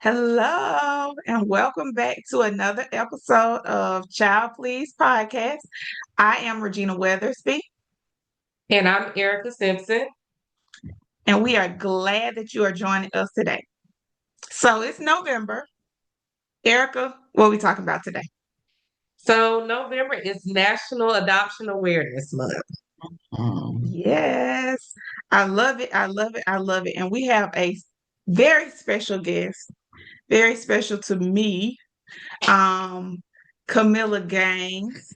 Hello, and welcome back to another episode of Child Please Podcast. I am Regina Weathersby, And I'm Erica Simpson. and we are glad that you are joining us today. So it's November. Erica, what are we talking about today? So November is National Adoption Awareness Month. Mm. Yes, I love it. I love it. I love it. And we have a very special guest, very special to me, um, Camilla Gaines.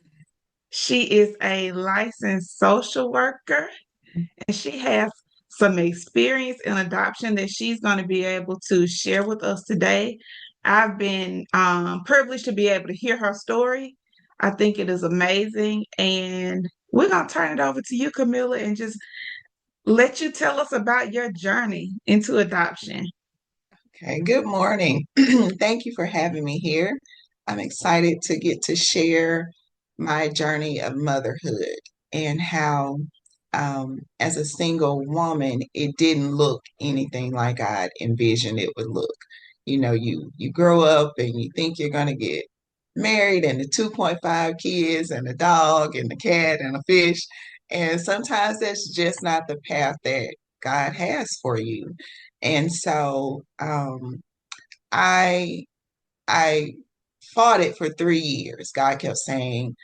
She is a licensed social worker and she has some experience in adoption that she's going to be able to share with us today. I've been privileged to be able to hear her story. I think it is amazing. And we're going to turn it over to you, Camilla, and just let you tell us about your journey into adoption. Okay, good morning. Thank you for having me here. I'm excited to get to share my journey of motherhood and how, as a single woman, it didn't look anything like I'd envisioned it would look. You grow up and you think you're going to get married and the 2.5 kids and a dog and a cat and a fish. And sometimes that's just not the path that God has for you. And so I I fought it for 3 years. God kept saying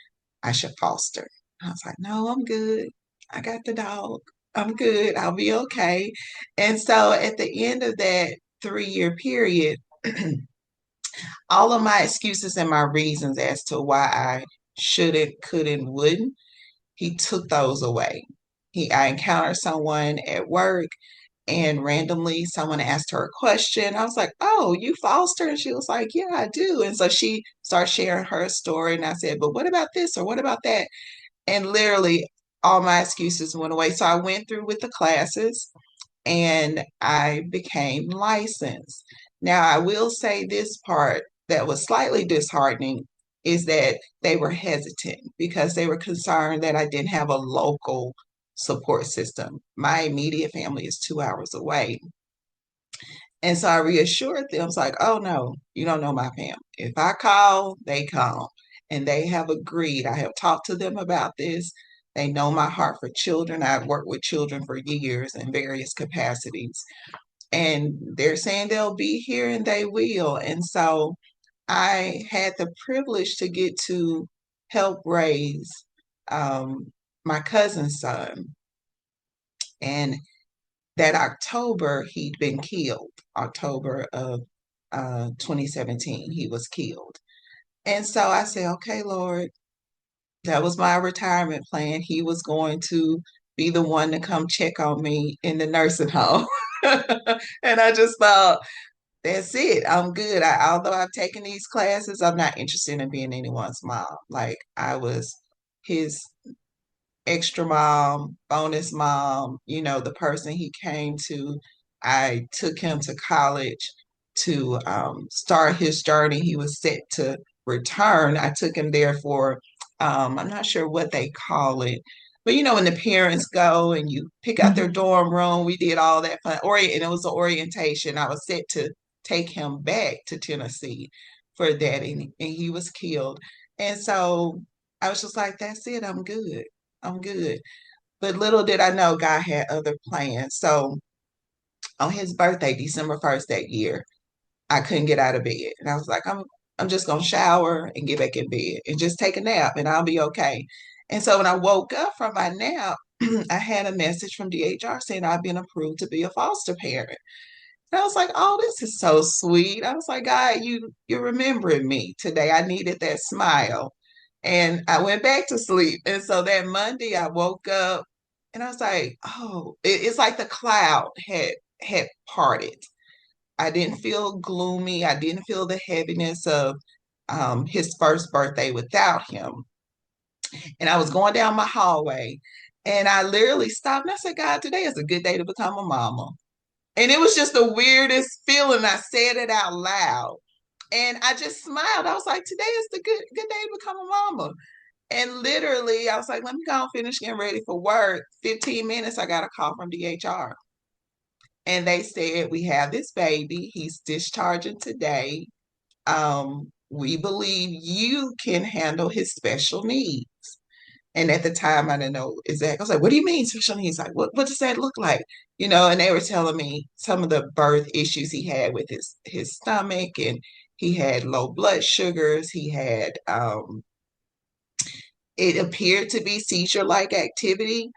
I should foster. I was like, no, I'm good. I got the dog. I'm good. I'll be okay. And so at the end of that 3 year period, all of my excuses and my reasons as to why I shouldn't, couldn't, wouldn't, he took those away. I encountered someone at work and randomly someone asked her a question. I was like, "Oh, you foster?" And she was like, "Yeah, I do." And so she started sharing her story. And I said, "But what about this or what about that?" And literally all my excuses went away. So I went through with the classes and I became licensed. Now, I will say this part that was slightly disheartening is that they were hesitant because they were concerned that I didn't have a local support system. My immediate family is 2 hours away. And so I reassured them, it's like, oh no, you don't know my family. If I call, they come. And they have agreed. I have talked to them about this. They know my heart for children. I've worked with children for years in various capacities. And they're saying they'll be here and they will. And so I had the privilege to get to help raise um, my cousin's son. And that October, he'd been killed. October of 2017, he was killed. And so I said, okay, Lord, that was my retirement plan. He was going to be the one to come check on me in the nursing home. And I just thought, that's it. I'm good. Although I've taken these classes, I'm not interested in being anyone's mom. Like I was his extra mom, bonus mom, the person he came to. I took him to college to start his journey. He was set to return. I took him there for, I'm not sure what they call it, but when the parents go and you pick out their Mhm. dorm room, we did all that fun. And it was an orientation. I was set to take him back to Tennessee for that, and he was killed. And so I was just like, that's it. I'm good. I'm good. But little did I know God had other plans. So on his birthday, December 1st that year, I couldn't get out of bed. And I was like, I'm just gonna shower and get back in bed and just take a nap and I'll be okay. And so when I woke up from my nap, I had a message from DHR saying I've been approved to be a foster parent. And I was like, oh, this is so sweet. I was like, God, you're remembering me today. I needed that smile. And I went back to sleep. And so that Monday I woke up and I was like, oh, it's like the cloud had parted. I didn't feel gloomy. I didn't feel the heaviness of his first birthday without him. And I was going down my hallway and I literally stopped and I said, God, today is a good day to become a mama. And it was just the weirdest feeling. I said it out loud. And I just smiled. I was like, today is the good day to become a mama. And literally, I was like, let me go and finish getting ready for work. 15 minutes, I got a call from DHR. And they said, we have this baby. He's discharging today. We believe you can handle his special needs. And at the time, I didn't know exactly. I was like, what do you mean special needs? Like, what does that look like? And they were telling me some of the birth issues he had with his stomach, and he had low blood sugars. He had, it appeared to be seizure-like activity.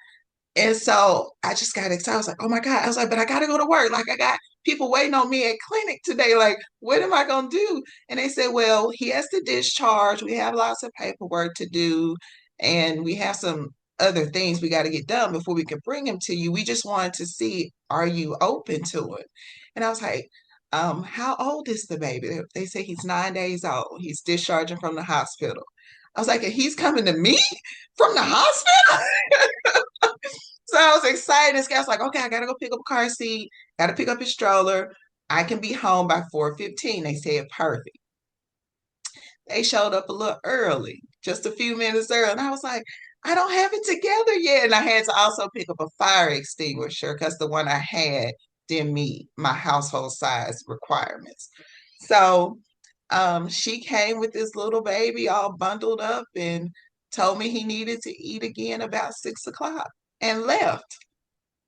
And so I just got excited. I was like, oh my God. I was like, but I got to go to work. Like, I got people waiting on me at clinic today. Like, what am I going to do? And they said, well, he has to discharge. We have lots of paperwork to do. And we have some other things we got to get done before we can bring him to you. We just wanted to see, are you open to it? And I was like, how old is the baby? They say he's 9 days old. He's discharging from the hospital. I was like, and he's coming to me from the hospital? So I was excited. This guy was like, okay, I gotta go pick up a car seat, gotta pick up his stroller. I can be home by 4:15. They said perfect. They showed up a little early, just a few minutes early. And I was like, I don't have it together yet. And I had to also pick up a fire extinguisher because the one I had didn't meet my household size requirements. So she came with this little baby all bundled up and told me he needed to eat again about 6 o'clock and left.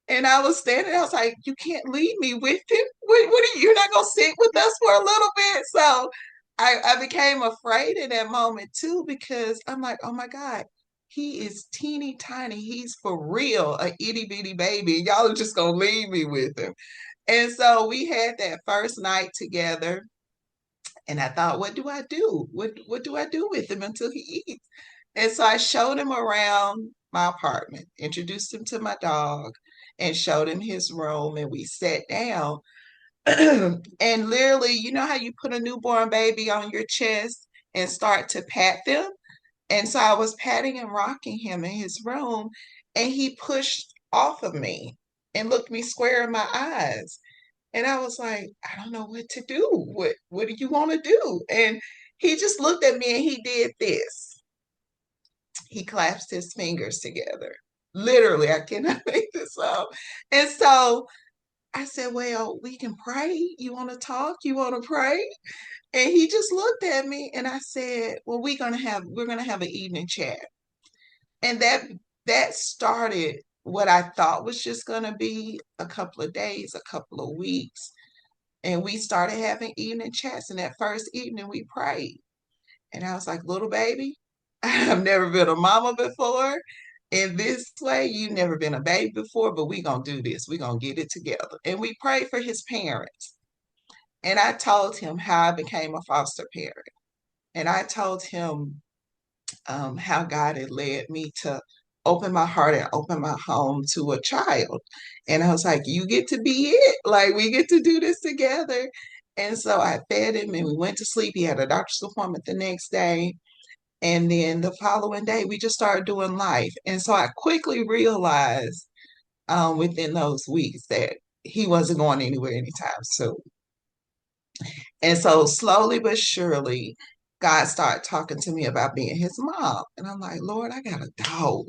And I was standing there, I was like, you can't leave me with him. What are you're not gonna sit with us for a little bit? So I became afraid in that moment too, because I'm like, oh my God, he is teeny tiny. He's for real, a itty bitty baby. And y'all are just gonna leave me with him. And so we had that first night together. And I thought, what do I do? What do I do with him until he eats? And so I showed him around my apartment, introduced him to my dog, and showed him his room. And we sat down. And literally, you know how you put a newborn baby on your chest and start to pat them? And so I was patting and rocking him in his room, and he pushed off of me and looked me square in my eyes. And I was like, I don't know what to do. What do you want to do? And he just looked at me and he did this. He clasped his fingers together. Literally, I cannot make this up. And so I said, well, we can pray. You want to talk? You want to pray? And he just looked at me and I said, well, we're gonna have an evening chat. And that started what I thought was just gonna be a couple of days, a couple of weeks. And we started having evening chats. And that first evening we prayed. And I was like, little baby, I've never been a mama before. In this way, you've never been a baby before, but we're going to do this. We're going to get it together. And we prayed for his parents. And I told him how I became a foster parent. And I told him how God had led me to open my heart and open my home to a child. And I was like, you get to be it. Like, we get to do this together. And so I fed him and we went to sleep. He had a doctor's appointment the next day. And then the following day, we just started doing life. And so I quickly realized within those weeks that he wasn't going anywhere anytime soon. And so slowly but surely, God started talking to me about being his mom. And I'm like, Lord, I got a dog.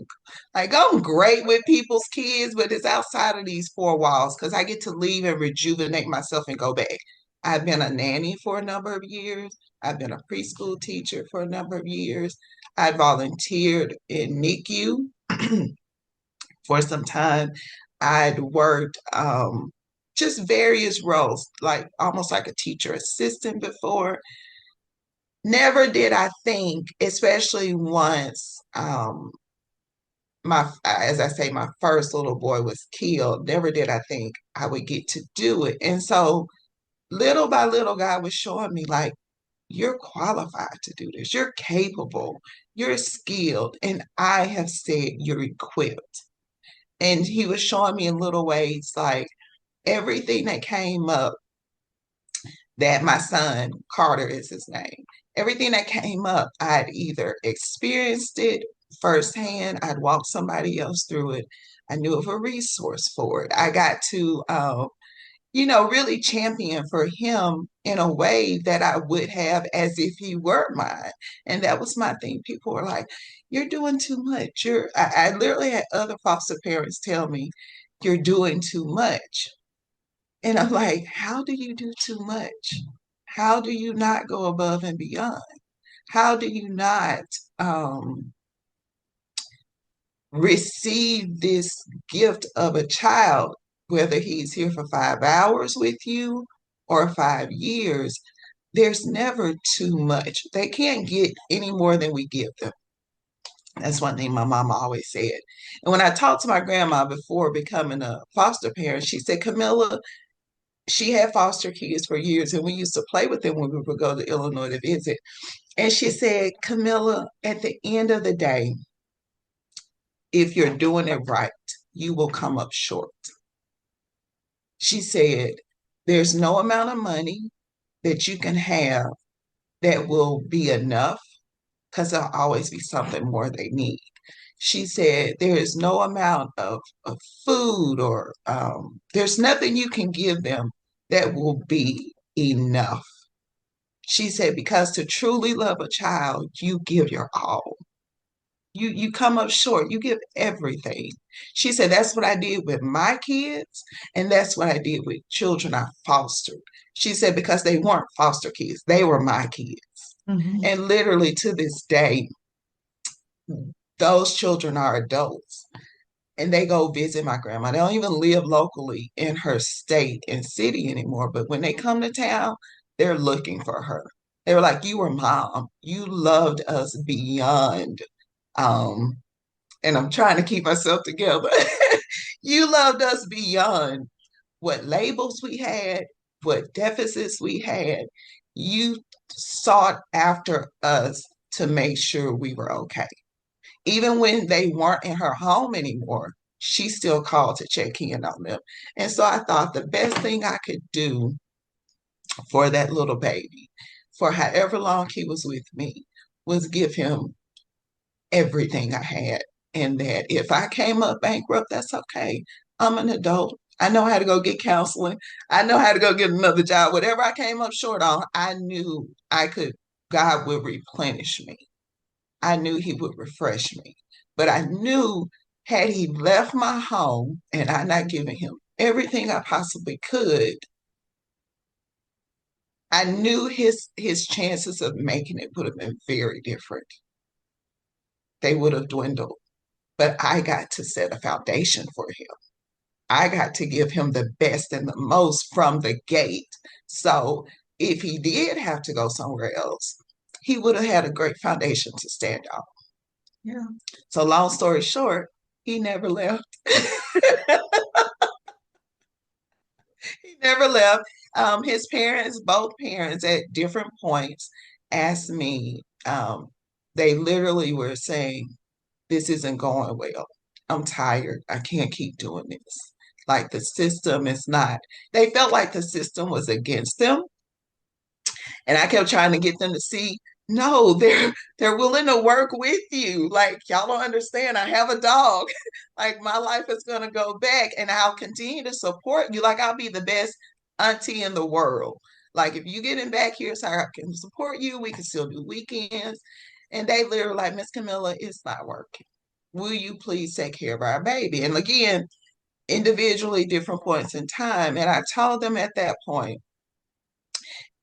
Like, I'm great with people's kids, but it's outside of these four walls because I get to leave and rejuvenate myself and go back. I've been a nanny for a number of years. I've been a preschool teacher for a number of years. I volunteered in NICU for some time. I'd worked just various roles, like almost like a teacher assistant before. Never did I think, especially once as I say, my first little boy was killed, never did I think I would get to do it. And so little by little, God was showing me like, you're qualified to do this. You're capable. You're skilled. And I have said you're equipped. And he was showing me in little ways, like everything that came up that my son, Karter is his name, everything that came up, I'd either experienced it firsthand, I'd walked somebody else through it. I knew of a resource for it. I got to, really champion for him in a way that I would have as if he were mine. And that was my thing. People were like, you're doing too much. I literally had other foster parents tell me, you're doing too much. And I'm like, how do you do too much? How do you not go above and beyond? How do you not um, receive this gift of a child, whether he's here for 5 hours with you or 5 years? There's never too much. They can't get any more than we give them. That's one thing my mama always said. And when I talked to my grandma before becoming a foster parent, she said, Camilla, she had foster kids for years, and we used to play with them when we would go to Illinois to visit. And she said, Camilla, at the end of the day, if you're doing it right, you will come up short. She said, there's no amount of money that you can have that will be enough because there'll always be something more they need. She said, there is no amount of food or there's nothing you can give them that will be enough. She said, because to truly love a child, you give your all. You come up short. You give everything. She said, that's what I did with my kids, and that's what I did with children I fostered. She said, because they weren't foster kids, they were my kids. Mhm. And literally to this day, those children are adults and they go visit my grandma. They don't even live locally in her state and city anymore. But when they come to town, they're looking for her. They were like, you were mom. You loved us beyond. Um, and I'm trying to keep myself together. You loved us beyond what labels we had, what deficits we had. You sought after us to make sure we were okay. Even when they weren't in her home anymore, she still called to check in on them. And so I thought the best thing I could do for that little baby, for however long he was with me, was give him everything I had. And that if I came up bankrupt, that's okay. I'm an adult. I know how to go get counseling. I know how to go get another job. Whatever I came up short on, I knew I could, God would replenish me. I knew he would refresh me. But I knew had he left my home and I not given him everything I possibly could, I knew his chances of making it would have been very different. They would have dwindled. But I got to set a foundation for him. I got to give him the best and the most from the gate. So if he did have to go somewhere else, he would have had a great foundation to stand on. Yeah. So long story short, he never left. He never left. His parents, both parents, at different points, asked me. They literally were saying, "This isn't going well. I'm tired. I can't keep doing this. Like the system is not." They felt like the system was against them, and I kept trying to get them to see, no, they're willing to work with you. Like y'all don't understand. I have a dog. Like my life is gonna go back and I'll continue to support you. Like I'll be the best auntie in the world. Like if you getting back here, so I can support you, we can still do weekends. And they literally like, Miss Camilla, it's not working. Will you please take care of our baby? And again, individually, different points in time. And I told them at that point,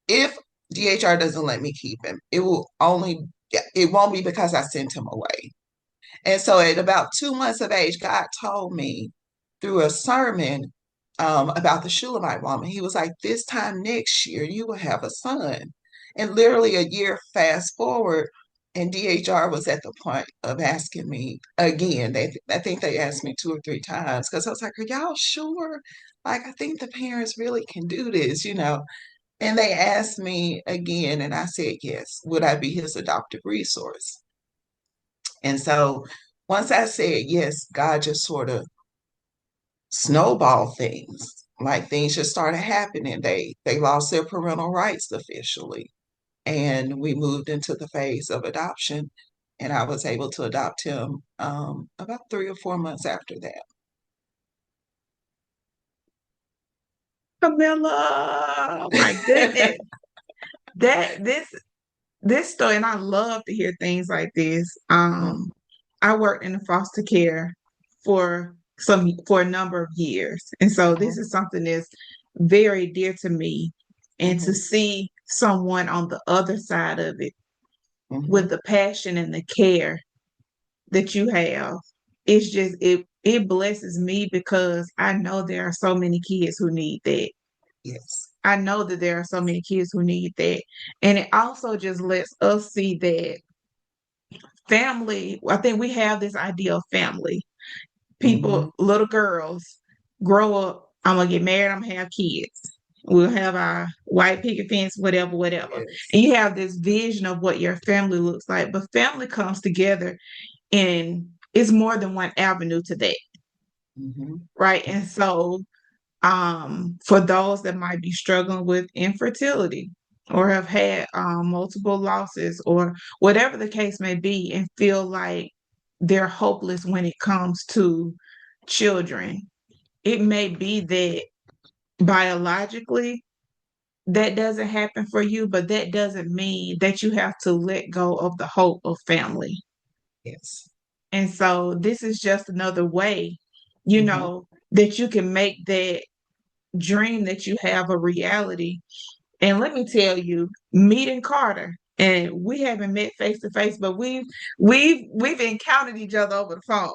if DHR doesn't let me keep him, it won't be because I sent him away. And so at about 2 months of age, God told me through a sermon about the Shulamite woman. He was like, this time next year, you will have a son. And literally a year fast forward, and DHR was at the point of asking me again. I think they asked me 2 or 3 times because I was like, are y'all sure? Like, I think the parents really can do this. And they asked me again, and I said yes. Would I be his adoptive resource? And so once I said yes, God just sort of snowballed things. Like things just started happening. They lost their parental rights officially. And we moved into the phase of adoption. And I was able to adopt him about 3 or 4 months after that. Camilla, oh my goodness. That this story, and I love to hear things like this. I worked in foster care for a number of years, and so this is something that's very dear to me. And to Mhm. see someone on the other side of it with Mhm. the passion and the care that you have, it's just it blesses me because I know there are so many kids who need that. Yes. I know that there are so many kids who need that. And it also just lets us see that family, I think we have this idea of family. Mhm. People, little girls, grow up, I'm gonna get married, I'm gonna have kids. We'll have our white picket fence, whatever, whatever. Yes. And you have this vision of what your family looks like, but family comes together and it's more than one avenue to that, Mhm. right? And so for those that might be struggling with infertility or have had multiple losses or whatever the case may be and feel like they're hopeless when it comes to children, it may be that biologically that doesn't happen for you, but that doesn't mean that you have to let go of the hope of family. Yes. And so this is just another way, Mhm. that you can make that dream that you have a reality. And let me tell you, meeting Karter, and we haven't met face to face, but we've encountered each other over the phone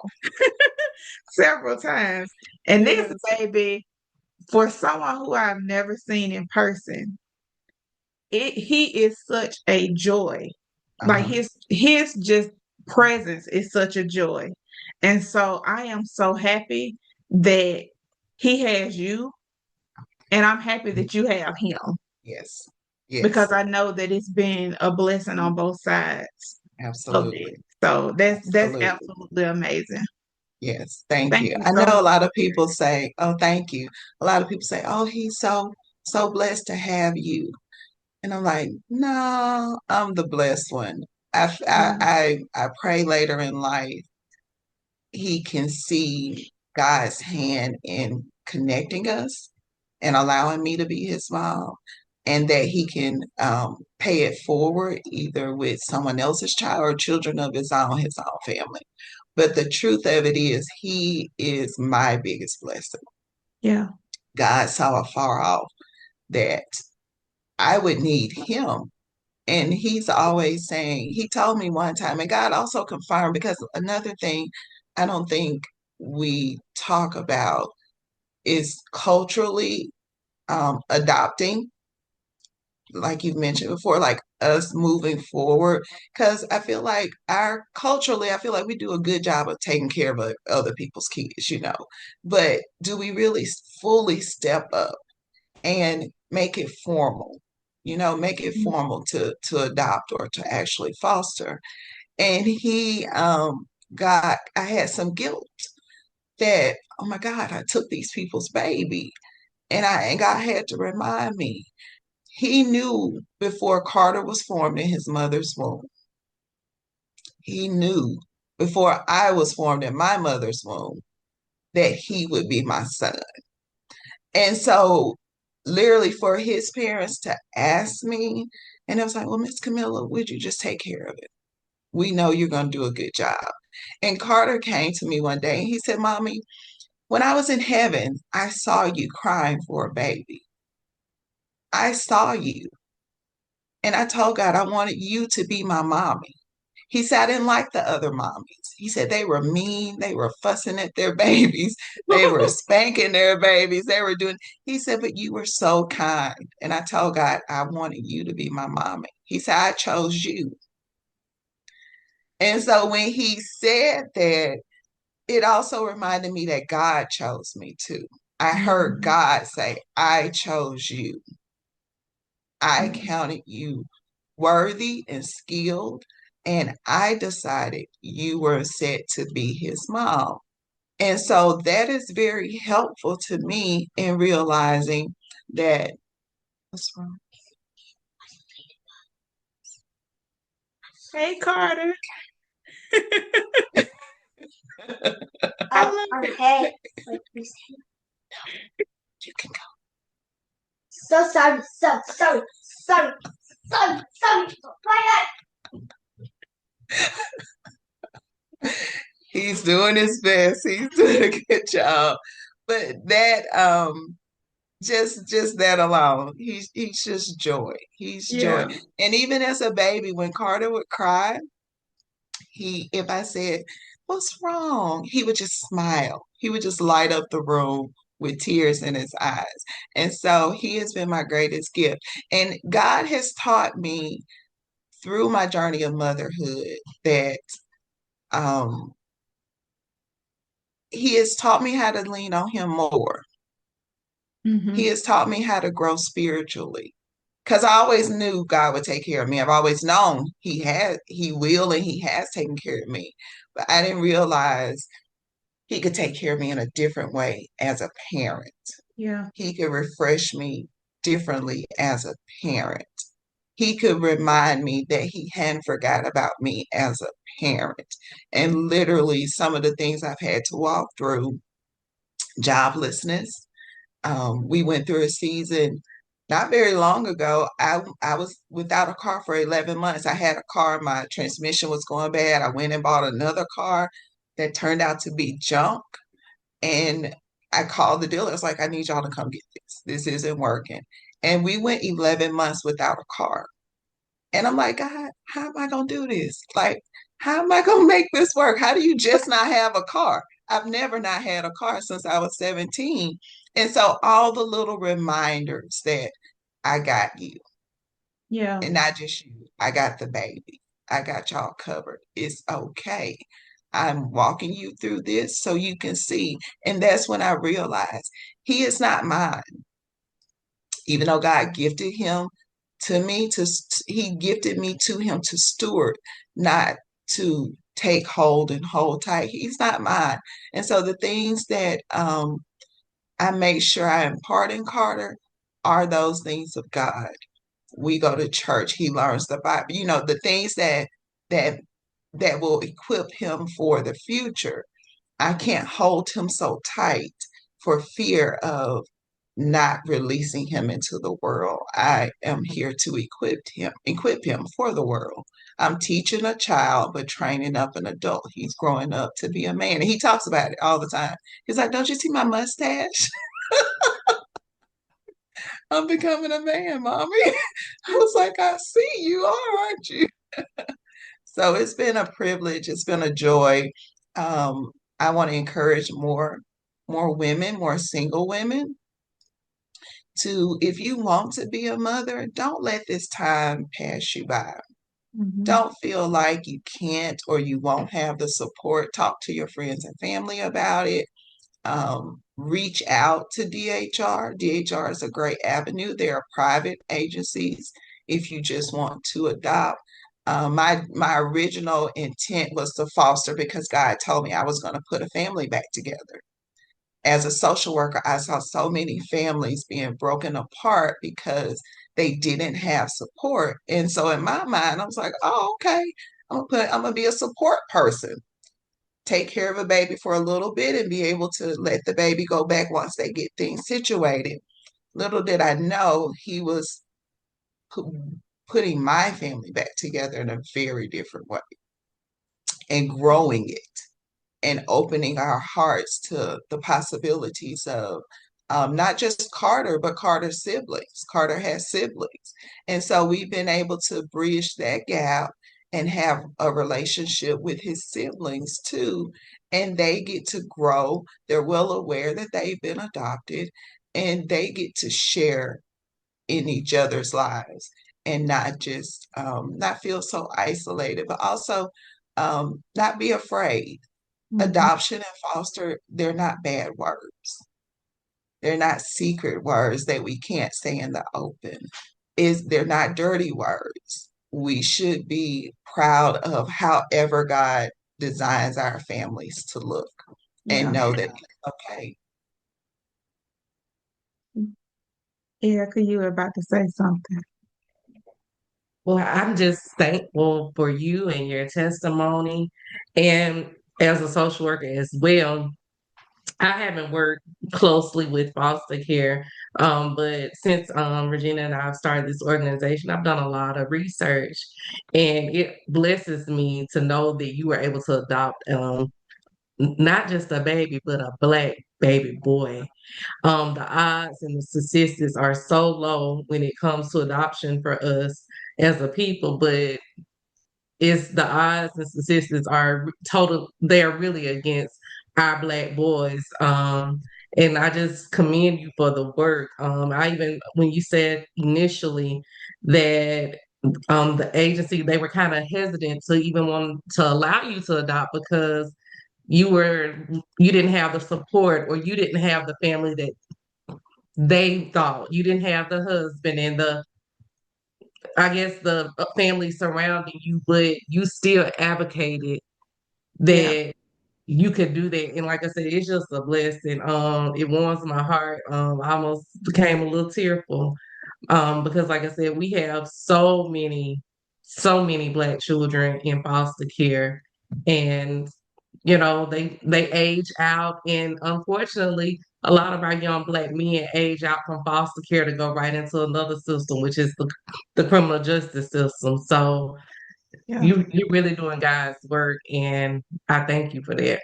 several times. And this Yes. baby, for someone who I've never seen in person, he is such a joy. Like Uh-huh. his just presence is such a joy. And so I am so happy that he has you, and I'm happy that you have him Yes. because Yes. I know that it's been a blessing on both sides of it. Absolutely. So that's Absolutely. absolutely amazing. Yes. Thank Thank you. you I so know a much. lot of people say, "Oh, thank you." A lot of people say, "Oh, he's so blessed to have you." And I'm like, "No, I'm the blessed one." Mm, I pray later in life he can see God's hand in connecting us and allowing me to be his mom, and that he can pay it forward either with someone else's child or children of his own family. But the truth of it is, he is my biggest blessing. yeah. God saw afar off that I would need him. And he's always saying, he told me one time, and God also confirmed, because another thing I don't think we talk about is culturally adopting, like you've mentioned before, like us moving forward. Because I feel like culturally, I feel like we do a good job of taking care of other people's kids. But do we really fully step up and make it formal? Make it Mm, formal to adopt or to actually foster. And I had some guilt that, oh my God, I took these people's baby. And God had to remind me. He knew before Karter was formed in his mother's womb. He knew before I was formed in my mother's womb that he would be my son. And so, literally, for his parents to ask me, and I was like, well, Miss Camilla, would you just take care of it? We know you're going to do a good job. And Karter came to me one day and he said, Mommy, when I was in heaven, I saw you crying for a baby. I saw you. And I told God I wanted you to be my mommy. He said, I didn't like the other mommies. He said they were mean. They were fussing at their babies. They were spanking their babies. They were doing, he said, but you were so kind. And I told God, I wanted you to be my mommy. He said, I chose you. And so when he said that, it also reminded me that God chose me too. I heard mhm, God say, I chose you. I mhm. counted you worthy and skilled, and I decided you were set to be his mom. And so that is very helpful to me in realizing that, what's wrong? Hey, Karter. I love it. Hey, you can So sorry, sorry. he's doing his best. He's doing a good job. But just that alone. He's just joy. He's joy. Yeah. And even as a baby, when Carter would cry, if I said, "What's wrong?" he would just smile. He would just light up the room with tears in his eyes. And so he has been my greatest gift. And God has taught me through my journey of motherhood that um he has taught me how to lean on him more. He Hmm. has taught me how to grow spiritually. Because I always knew God would take care of me. I've always known he will, and he has taken care of me. But I didn't realize he could take care of me in a different way as a parent. Yeah. He could refresh me differently as a parent. He could remind me that he hadn't forgot about me as a parent. And literally, some of the things I've had to walk through, joblessness. We went through a season not very long ago. I was without a car for 11 months. I had a car, my transmission was going bad. I went and bought another car that turned out to be junk. And I called the dealer. I was like, I need y'all to come get this. This isn't working. And we went 11 months without a car. And I'm like, God, how am I going to do this? Like, how am I going to make this work? How do you just not have a car? I've never not had a car since I was 17. And so all the little reminders that I got you, Yeah. and not just you, I got the baby. I got y'all covered. It's okay. I'm walking you through this so you can see. And that's when I realized he is not mine. Even though God gifted him to me, he gifted me to him to steward, not to take hold and hold tight. He's not mine. And so the things that I make sure I impart in Carter are those things of God. We go to church, he learns the Bible, the things that that will equip him for the future. I can't hold him so tight for fear of not releasing him into the world. I am here to equip him for the world. I'm teaching a child, but training up an adult. He's growing up to be a man. And he talks about it all the time. He's like, don't you see my mustache? I'm becoming a man, mommy. I was like, I see you are, aren't you? So it's been a privilege. It's been a joy. Um, I want to encourage more women, more single women to, if you want to be a mother, don't let this time pass you by. Hmm. Don't feel like you can't or you won't have the support. Talk to your friends and family about it. Reach out to DHR. DHR is a great avenue. There are private agencies if you just want to adopt. My original intent was to foster because God told me I was going to put a family back together. As a social worker, I saw so many families being broken apart because they didn't have support. And so in my mind, I was like, oh, okay, I'm gonna be a support person, take care of a baby for a little bit and be able to let the baby go back once they get things situated. Little did I know he was putting my family back together in a very different way and growing it and opening our hearts to the possibilities of not just Carter, but Carter's siblings. Carter has siblings. And so we've been able to bridge that gap and have a relationship with his siblings too. And they get to grow. They're well aware that they've been adopted and they get to share in each other's lives and not just not feel so isolated, but also not be afraid. Hmm. Adoption and foster, they're not bad words. They're not secret words that we can't say in the open. They're not dirty words. We should be proud of however God designs our families to look and Yeah. know that it's okay. Erica, you were about to say something. Well, I'm just thankful for you and your testimony. And as a social worker as well, I haven't worked closely with foster care, but since Regina and I have started this organization, I've done a lot of research, and it blesses me to know that you were able to adopt not just a baby, but a Black baby boy. The odds and the statistics are so low when it comes to adoption for us as a people, but it's the odds and statistics are total, they're really against our Black boys. And I just commend you for the work. I even, when you said initially that the agency, they were kind of hesitant to even want to allow you to adopt because you were, you didn't have the support, or you didn't have the family that they thought. You didn't have the husband and the, I guess, the family surrounding you, but you still advocated Yeah. that you could do that. And like I said, it's just a blessing. It warms my heart. I almost became a little tearful. Because like I said, we have so many Black children in foster care. And they age out, and unfortunately a lot of our young Black men age out from foster care to go right into another system, which is the criminal justice system. So Yeah. you're really doing God's work, and I thank you for that.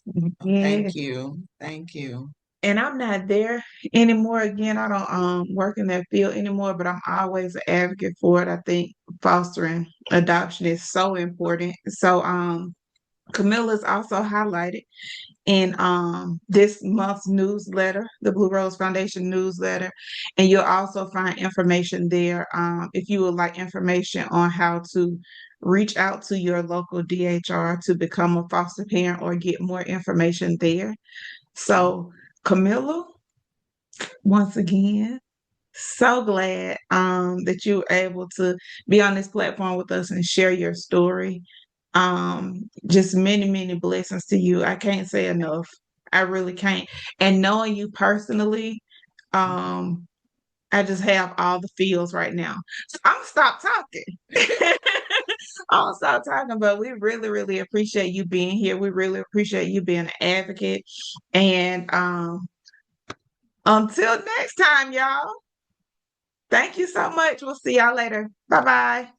Yeah. Thank you. Thank you. And I'm not there anymore. Again, I don't work in that field anymore, but I'm always an advocate for it. I think fostering adoption is so important. So Camilla's also highlighted in this month's newsletter, the Blue Rose Foundation newsletter. And you'll also find information there if you would like information on how to reach out to your local DHR to become a foster parent or get more information there. So, Camilla, once again, so glad that you were able to be on this platform with us and share your story. Just many, many blessings to you. I can't say enough. I really can't. And knowing you personally, um, I just have all the feels right now. So I'm gonna stop talking. I'll stop talking, but we really, really appreciate you being here. We really appreciate you being an advocate. And until next time, y'all. Thank you so much. We'll see y'all later. Bye bye.